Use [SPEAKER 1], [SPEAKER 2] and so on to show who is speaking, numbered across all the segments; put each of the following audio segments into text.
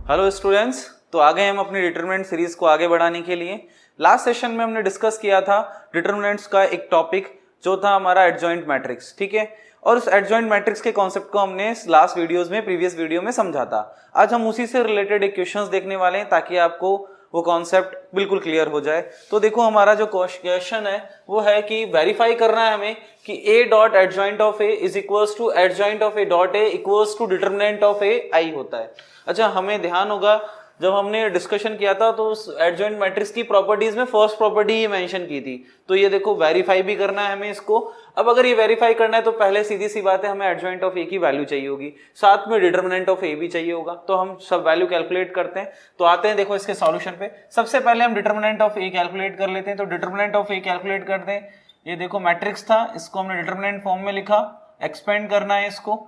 [SPEAKER 1] Hello students, तो आगे हम अपनी डिटरमिनेंट सीरीज को आगे बढ़ाने के लिए लास्ट सेशन में हमने डिस्कस किया था डिटरमिनेंट्स का एक टॉपिक जो था हमारा एडजॉइंट मैट्रिक्स। ठीक है, और उस एडजॉइंट मैट्रिक्स के कॉन्सेप्ट को हमने लास्ट वीडियोस में प्रीवियस वीडियो में समझा था। आज हम उसी से रिलेटेड एक क्वेश्चंस देखने वाले हैं ताकि आपको वो कॉन्सेप्ट बिल्कुल क्लियर हो जाए। तो देखो, हमारा जो क्वेश्चन है वो है कि वेरीफाई करना है हमें कि A dot adjoint of A is equals to adjoint of A dot A equals to determinant of A I होता है। अच्छा, हमें ध्यान होगा जब हमने डिस्कशन किया था तो उस एडजॉइंट मैट्रिक्स की प्रॉपर्टीज में फर्स्ट प्रॉपर्टी ही मेंशन की थी। तो ये देखो, वेरीफाई भी करना है हमें इसको। अब अगर ये वेरीफाई करना है तो पहले सीधी सी बात है, हमें एडजॉइंट ऑफ ए की वैल्यू चाहिए होगी, साथ में डिटरमिनेंट ऑफ ए भी चाहिए होगा। तो हम सब वैल्यू कैलकुलेट करते हैं। तो आते हैं देखो इसके सॉल्यूशन पे। सबसे पहले हम डिटरमिनेंट ऑफ ए कैलकुलेट कर लेते हैं। तो डिटरमिनेंट ऑफ ए कैलकुलेट करते हैं। ये देखो मैट्रिक्स था, इसको हमने डिटरमिनेंट फॉर्म में लिखा। एक्सपेंड करना है इसको।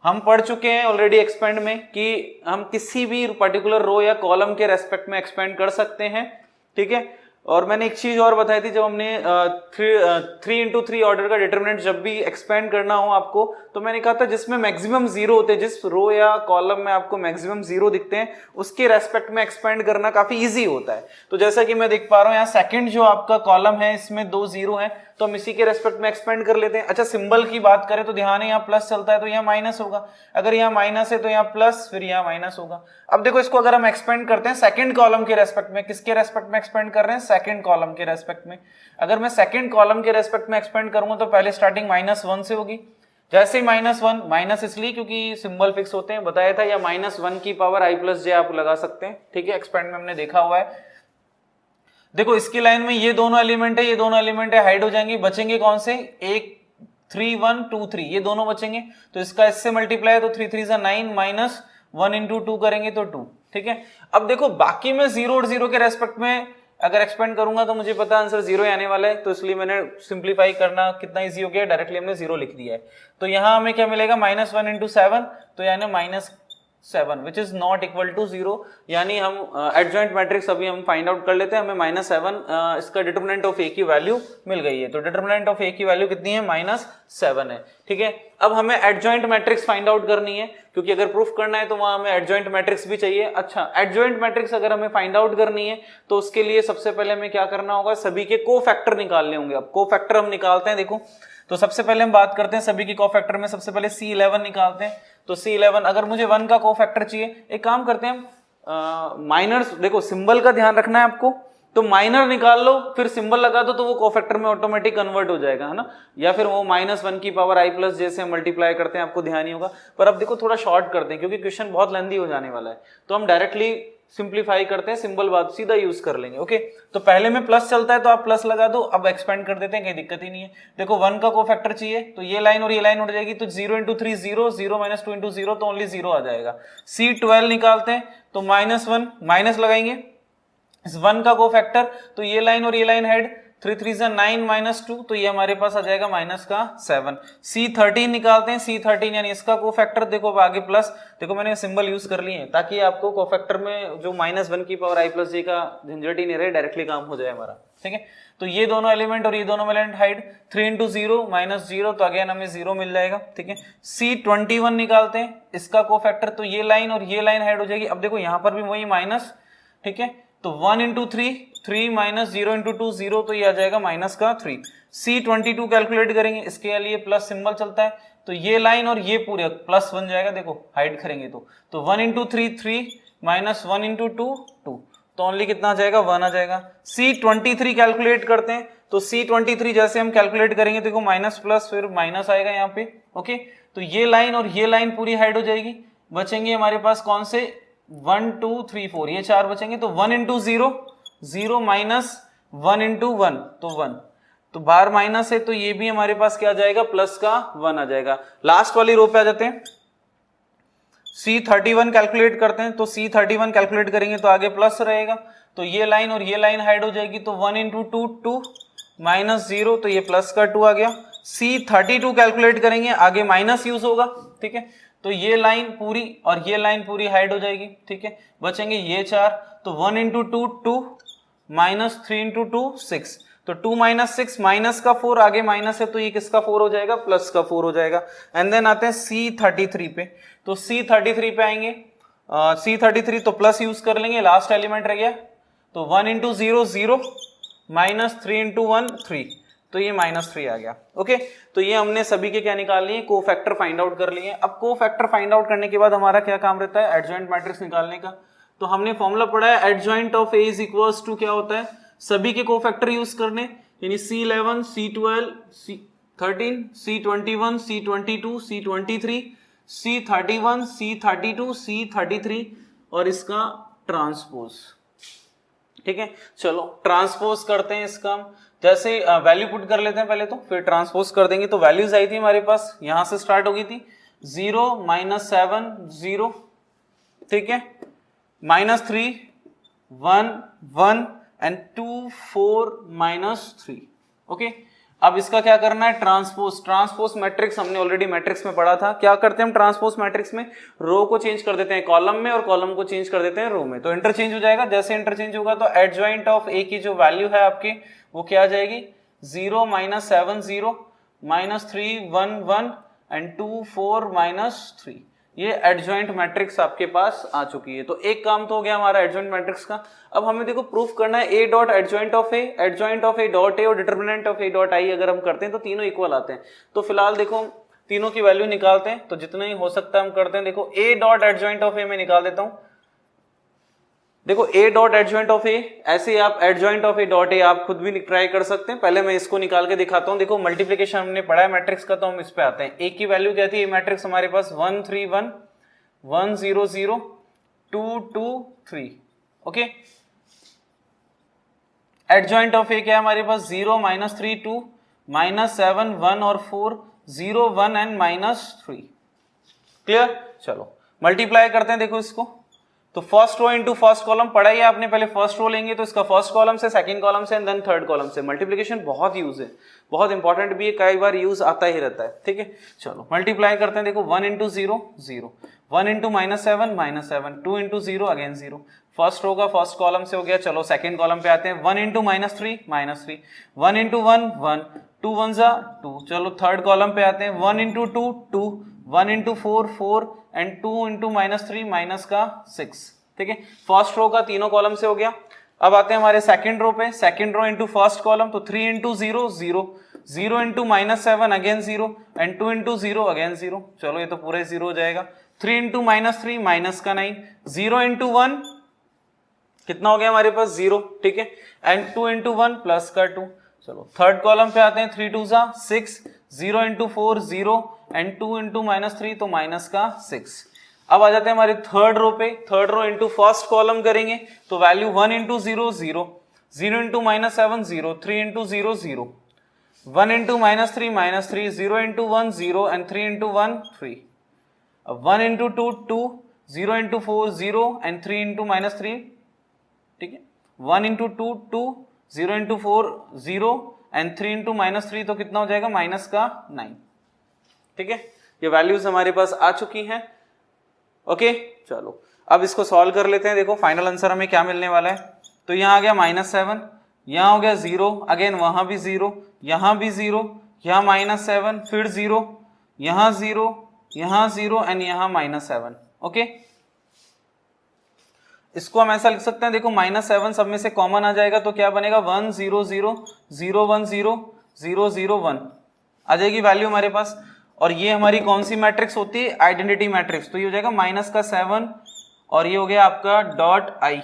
[SPEAKER 1] हम पढ़ चुके हैं ऑलरेडी एक्सपेंड में कि हम किसी भी पर्टिकुलर रो या कॉलम के रेस्पेक्ट में एक्सपेंड कर सकते हैं। ठीक है, और मैंने एक चीज और बताई थी, जब हमने 3x3 ऑर्डर का डिटरमिनेंट जब भी एक्सपेंड करना हो आपको, तो मैंने कहा था जिसमें मैक्सिमम जीरो होते हैं, जिस रो या कॉलम में आपको मैक्सिमम जीरो दिखते हैं उसके रेस्पेक्ट में एक्सपेंड करना काफी इजी होता है। तो जैसा कि मैं देख पा रहा हूं यहाँ सेकंड जो आपका कॉलम है इसमें 2 जीरो है, तो हम इसी के रेस्पेक्ट में एक्सपेंड कर लेते हैं। अच्छा, सिंबल की बात करें तो ध्यान है यहाँ प्लस चलता है तो यहाँ माइनस होगा, अगर यहाँ माइनस है तो यहाँ प्लस, फिर यहाँ माइनस होगा। अब देखो, इसको अगर हम एक्सपेंड करते हैं सेकंड कॉलम के रेस्पेक्ट में, किसके रेस्पेक्ट में एक्सपेंड कर रहे हैं? सेकंड कॉलम के रेस्पेक्ट में। अगर मैं सेकंड कॉलम के रेस्पेक्ट में एक्सपेंड करूंगा तो पहले स्टार्टिंग -1 से होगी। जैसे ही -1, माइनस इसलिए क्योंकि सिंबल फिक्स होते हैं, बताया था, या -1 की पावर i प्लस जे आप लगा सकते हैं। ठीक है, एक्सपेंड में हमने देखा हुआ है। देखो इसकी लाइन में ये दोनों एलिमेंट है, ये दोनों एलिमेंट है, हाइड हो जाएंगे। बचेंगे कौन से? 3 1 2 3, ये दोनों बचेंगे। तो इसका इससे मल्टीप्लाई है तो 3 3 9 माइनस 1 इंटू 2 करेंगे तो 2। ठीक है, अब देखो बाकी में 0 और 0 के रेस्पेक्ट में अगर एक्सपेंड करूंगा तो मुझे पता आंसर 0 आने वाला है, तो इसलिए मैंने सिंप्लीफाई करना कितना इजी हो गया, डायरेक्टली हमने 0 लिख दिया है। तो यहां हमें क्या मिलेगा? -1 इंटू 7, तो यानी -7 which is not equal to 0। यानी हम एडजॉइंट मैट्रिक्स अभी हम फाइंड आउट कर लेते हैं। हमें -7 इसका डिटरमिनेंट ऑफ ए की वैल्यू मिल गई है। तो डिटरमिनेंट ऑफ ए की वैल्यू कितनी है? -7 है। ठीक है, अब हमें एडजॉइंट मैट्रिक्स फाइंड आउट करनी है, क्योंकि अगर प्रूफ करना है तो वहां हमें एडजॉइंट मैट्रिक्स भी चाहिए। अच्छा, एडजॉइंट मैट्रिक्स अगर हमें फाइंड आउट करनी है तो उसके लिए सबसे पहले हमें क्या करना होगा? सभी के कोफैक्टर निकालने होंगे। अब कोफैक्टर हम निकालते हैं। देखो, तो सबसे पहले हम बात करते हैं सभी की कोफैक्टर में। सबसे पहले C11 निकालते हैं। तो C11, अगर मुझे 1 का कोफैक्टर चाहिए, एक काम करते हैं हम माइनर्स, देखो सिंबल का ध्यान रखना है आपको, तो माइनर निकाल लो फिर सिंबल लगा दो तो वो कोफैक्टर में ऑटोमेटिक कन्वर्ट हो जाएगा, है ना। या फिर वो -1 की पावर i प्लस जैसे मल्टीप्लाई करते हैं, आपको ध्यान ही होगा। पर अब देखो थोड़ा शॉर्ट करते हैं क्योंकि क्वेश्चन बहुत लेंथी हो जाने वाला है, तो हम डायरेक्टली सिंप्लीफाई करते हैं, सिंबल बाद सीधा यूज कर लेंगे। ओके, तो पहले में प्लस चलता है तो आप प्लस लगा दो। अब एक्सपेंड कर देते हैं, कोई दिक्कत ही नहीं है। देखो 1 का कोफैक्टर चाहिए तो ये लाइन और ये लाइन उड़ जाएगी, तो 0 इंटू 3 0, 0 माइनस 2 इंटू 0, तो ओनली 0 आ जाएगा। C12 निकालते हैं तो -1 माइनस लगाएंगे इस 1 का कोफैक्टर, तो ये लाइन और ये लाइन हेड, 3 3 9 माइनस 2, तो ये हमारे पास आ जाएगा -7। C13 निकालते हैं। C13 यानी इसका कोफैक्टर, देखो अब आगे प्लस, देखो मैंने सिंबल यूज कर लिए हैं ताकि आपको कोफैक्टर में जो -1 की पावर i प्लस जे का झंझट ही नहीं रहे, डायरेक्टली काम हो जाए हमारा। ठीक है, तो ये दोनों एलिमेंट और ये दोनों एलिमेंट हाइड, 3 इंटू 0 -0, तो अगेन हमें 0 मिल जाएगा। ठीक है, C21 निकालते हैं, इसका कोफैक्टर, तो ये लाइन और ये लाइन हाइड हो जाएगी। अब देखो यहाँ पर भी वही माइनस, ठीक है, तो 1 इंटू 3 माइनस 0 इंटू 2 0, तो ये आ जाएगा -3। C22 कैलकुलेट करेंगे, इसके लिए प्लस सिंबल चलता है, तो ये लाइन और ये पूरे प्लस बन जाएगा। देखो हाइड करेंगे तो 1 इंटू 3 माइनस 1 इंटू 2 2, तो ओनली कितना आ जाएगा? 1 आ जाएगा। C23 कैलकुलेट करते हैं, तो C23 जैसे हम कैलकुलेट करेंगे, देखो माइनस प्लस फिर माइनस आएगा यहाँ पे। ओके, तो ये लाइन और ये लाइन पूरी हाइड हो जाएगी। बचेंगे हमारे पास कौन से? 1 2 3 4, ये 4 बचेंगे। तो 1 इंटू 0 0 माइनस 1 इंटू 1, तो 1, तो बाहर माइनस है तो ये भी हमारे पास क्या आ जाएगा? प्लस का 1 आ जाएगा। लास्ट वाली रो पे आ जाते हैं। C31 कैलकुलेट करते हैं, तो C31 कैलकुलेट करेंगे तो आगे प्लस रहेगा, तो ये लाइन और ये लाइन हाइड हो जाएगी, तो 1 इंटू 2 2 माइनस 0, तो ये प्लस का 2 आ गया। C32 कैलकुलेट करेंगे, आगे माइनस यूज होगा। ठीक है, तो ये लाइन पूरी और ये लाइन पूरी हाइड हो जाएगी। ठीक है, बचेंगे ये 4, तो 1 इंटू 2 2 माइनस 3 इंटू 2 6, तो 2 माइनस 6 माइनस का 4, आगे माइनस है तो ये किसका 4 हो जाएगा? प्लस का 4 हो जाएगा। एंड देन आते हैं C33 पे, तो C33 पे आएंगे C33 तो प्लस यूज कर लेंगे, लास्ट एलिमेंट रह गया, तो 1 इंटू 0 0 माइनस 3 इंटू 1 3, तो ये -3 आ गया। ओके, तो ये हमने सभी के क्या निकाल लिए, कोफैक्टर फाइंड आउट कर लिए। अब कोफैक्टर फाइंड आउट करने के बाद हमारा क्या काम रहता है, एडजॉइंट मैट्रिक्स निकालने का। तो हमने फॉर्मूला पढ़ा है adjoint of A is equals to क्या होता है, सभी के कोफैक्टर यूज करने, यानी C11 C12 C13 C21 C22 C23 C31 C32 C33 और इसका ट्रांसपोज। ठीक है, चलो ट्रांसपोज करते हैं इसका। जैसे वैल्यू पुट कर लेते हैं पहले, तो फिर ट्रांसपोज कर देंगे। तो वैल्यूज आई थी हमारे पास, यहां से स्टार्ट हो गई थी 0 -7 0, ठीक है, -3 1 1 एंड 2 4 -3। ओके, अब इसका क्या करना है, ट्रांसपोज। ट्रांसपोज मैट्रिक्स हमने ऑलरेडी मैट्रिक्स में पढ़ा था। क्या करते हैं हम ट्रांसपोज मैट्रिक्स में, रो को चेंज कर देते हैं कॉलम में और कॉलम को चेंज कर देते हैं रो में, तो इंटरचेंज हो जाएगा। जैसे इंटरचेंज होगा तो एडजॉइंट ऑफ ए की जो वैल्यू है आपकी वो क्या आ जाएगी, 0 -7 0 -3 1 1 एंड 2 4 -3। ये एडजॉइंट मैट्रिक्स आपके पास आ चुकी है। तो एक काम तो हो गया हमारा एडजॉइंट मैट्रिक्स का। अब हमें देखो प्रूफ करना है A dot adjoint of A dot A और determinant of A dot I अगर हम करते हैं तो तीनों इक्वल आते हैं। तो फिलहाल देखो तीनों की वैल्यू निकालते हैं, तो जितना ही हो सकता है हम करते हैं। देखो ए डॉट एडजॉइंट ऑफ ए में निकाल देता हूं। देखो ए डॉट एडजॉइंट ऑफ ए, ऐसे आप एडजॉइंट ऑफ ए डॉट ए आप खुद भी ट्राई कर सकते हैं। पहले मैं इसको निकाल के दिखाता हूं। देखो मल्टीप्लीकेशन हमने पढ़ा है मैट्रिक्स का, तो हम इस पे आते हैं। ए की वैल्यू क्या थी, मैट्रिक्स हमारे पास 1 3 1 1 0 0 2 2 3। ओके, एडजॉइंट ऑफ ए क्या है हमारे पास, 0 -3 2 -7 1 और 4 0 1 एंड -3। क्लियर, चलो मल्टीप्लाई करते हैं। देखो इसको, तो first row into first column पढ़ा ही आपने, पहले फर्स्ट रो लेंगे तो इसका फर्स्ट कॉलम से, सेकंड कॉलम से एंड देन थर्ड कॉलम से। मल्टीप्लिकेशन बहुत यूज है, बहुत इंपॉर्टेंट भी है, कई बार यूज आता ही रहता है। ठीक है, चलो मल्टीप्लाई करते हैं। देखो 1 into 0 0 1 into -7 -7 2 into 0 again 0। First row का फर्स्ट कॉलम से हो गया। चलो सेकंड कॉलम पे आते हैं। 1 इंटू -3 -3 1 इंटू 1 1 2 1 2। चलो थर्ड कॉलम पे आते हैं। 1 into 2 2 1 into 4 4 and 2 into -3 minus का 6। ठीक है, फर्स्ट रो का तीनों कॉलम से हो गया। अब आते हैं हमारे सेकंड रो पे। Second row into first column, तो 3 into 0 0 0 into -7 again 0 and 2 into 0 again 0। चलो ये तो पूरे 0 हो जाएगा। 3 इंटू -3 माइनस का 9 0 इंटू 1 कितना हो गया हमारे पास 0। ठीक है, एंड 2 इंटू 1 प्लस का 2। चलो थर्ड कॉलम पे आते हैं। 3 2 6 0 इंटू 4 0 एंड 2 इंटू -3 तो माइनस का 6। अब आ जाते हैं हमारे थर्ड रो पे। Third row into first column करेंगे तो value 1 into 0 0 0 into -7 0 3 into 0 0 1 into -3 3 0 into 1 0 and 3 into 1 3। अब 1 इंटू 2 2 0 इंटू 4 0 एंड 3 इंटू -3। ठीक है, 1 इंटू 2 2 0 इंटू 4 0 एंड 3 इंटू -3 तो कितना हो जाएगा माइनस का 9। ठीक है, ये वैल्यूज हमारे पास आ चुकी हैं। ओके, चलो अब इसको सॉल्व कर लेते हैं। देखो फाइनल आंसर हमें क्या मिलने वाला है। तो यहाँ आ गया -7, यहाँ हो गया 0 अगेन, वहां भी 0, यहाँ भी 0, यहाँ -7 फिर 0, यहाँ 0, यहाँ 0 एंड यहाँ -7। ओके, इसको हम ऐसा लिख सकते हैं। देखो -7 सब में से कॉमन आ जाएगा तो क्या बनेगा 1 0 0 0 1 0 0 0 1 आ जाएगी वैल्यू हमारे पास। और ये हमारी कौन सी मैट्रिक्स होती है, आइडेंटिटी मैट्रिक्स। तो ये हो जाएगा -7 और ये हो गया आपका डॉट आई।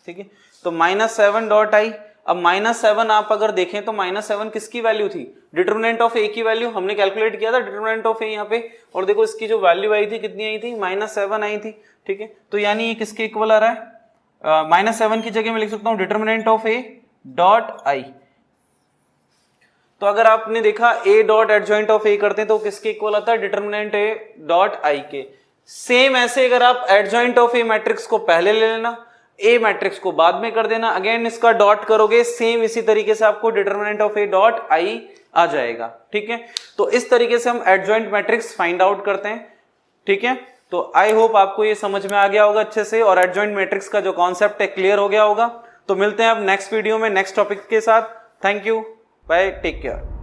[SPEAKER 1] ठीक है, तो -7 डॉट आई। अब -7 आप अगर देखें तो -7 किसकी वैल्यू थी, डिटरमिनेंट ऑफ ए की वैल्यू। हमने कैलकुलेट किया था डिटरमिनेंट ऑफ ए यहाँ पे, और देखो इसकी जो वैल्यू आई थी कितनी आई थी, -7 आई थी। ठीक है, तो यानी ये किसके इक्वल आ रहा है, -7 की जगह मैं लिख सकता हूँ डिटरमिनेंट ऑफ ए डॉट आई। तो अगर आपने देखा ए डॉट एडजॉइंट ऑफ ए करते हैं तो किसके इक्वल आता है, डिटरमिनेंट ए डॉट आई के। सेम ऐसे अगर आप एडजॉइंट ऑफ ए मैट्रिक्स को पहले ले लेना, ए मैट्रिक्स को बाद में कर देना, अगेन इसका डॉट करोगे, सेम इसी तरीके से आपको determinant of A dot I आ जाएगा। ठीक है, तो इस तरीके से हम एडजॉइंट मैट्रिक्स फाइंड आउट करते हैं। ठीक है, तो आई होप आपको ये समझ में आ गया होगा अच्छे से, और एडजॉइंट मैट्रिक्स का जो कॉन्सेप्ट है क्लियर हो गया होगा। तो मिलते हैं अब नेक्स्ट वीडियो में नेक्स्ट टॉपिक के साथ। Thank you, bye, take care.